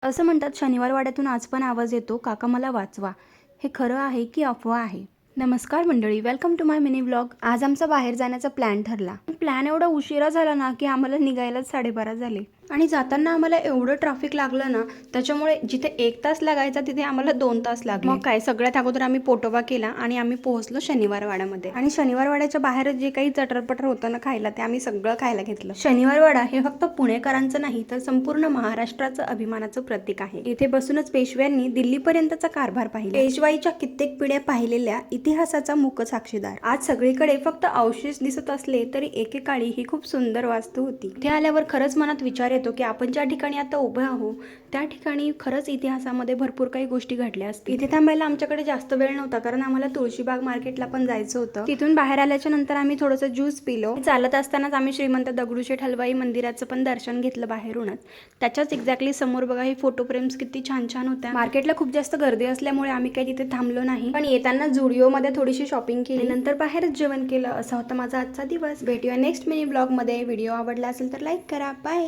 असं म्हणतात शनिवार वाड्यातून आज पण आवाज येतो, काका मला वाचवा. हे खरं आहे की अफवा आहे? नमस्कार मंडळी, welcome to my mini vlog. आज आमचा बाहेर जाण्याचा प्लॅन ठरला. प्लॅन एवढा उशिरा झाला ना की आम्हाला निघायलाच 12:30 झाले आणि जाताना आम्हाला एवढं ट्रॅफिक लागलं ना, त्याच्यामुळे जिथे 1 तास लागायचा तिथे आम्हाला 2 तास लागले. मग काय, सगळ्यात अगोदर आम्ही पोटोबा केला आणि आम्ही पोहोचलो शनिवार वाड्यामध्ये. आणि शनिवार वाड्याच्या बाहेर जे काही चटरपटर होतं ना खायला, ते आम्ही सगळं खायला घेतलं. शनिवार वाडा हे फक्त पुणेकरांचं नाही तर संपूर्ण महाराष्ट्राचं अभिमानाचं प्रतीक आहे. इथे बसूनच पेशव्यांनी दिल्लीपर्यंतचा कारभार पाहिला. पेशवाईच्या कित्येक पिढ्या पाहिलेल्या इतिहासाचा मूक साक्षीदार. आज सगळीकडे फक्त अवशेष दिसत असले तरी एकेकाळी ही खूप सुंदर वास्तू होती. इथे आल्यावर खरंच मनात विचार येतो की आपण ज्या ठिकाणी आता उभे आहोत त्या ठिकाणी खरंच इतिहासामध्ये भरपूर काही गोष्टी घडल्या असतील. इथे थांबायला आमच्याकडे जास्त वेळ नव्हता, कारण आम्हाला तुळशीबाग मार्केटला पण जायचं होतं. तिथून बाहेर आल्याच्या नंतर आम्ही थोडंसं ज्यूस पिलो. चालत असतानाच आम्ही श्रीमंत दगडूशेठ हलवाई मंदिराचं पण दर्शन घेतलं बाहेरूनच. त्याच्याच एक्झॅक्टली समोर बघा, हे फोटो फ्रेम्स किती छान छान होत्या. मार्केटला खूप जास्त गर्दी असल्यामुळे आम्ही काही तिथे थांबलो नाही, पण येताना झुडिओमध्ये थोडीशी शॉपिंग केली, नंतर बाहेरच जेवण केलं. असा होता माझा आजचा दिवस. भेटूया नेक्स्ट मिनी ब्लॉग मध्ये. व्हिडिओ आवडला असेल तर लाईक करा. बाय.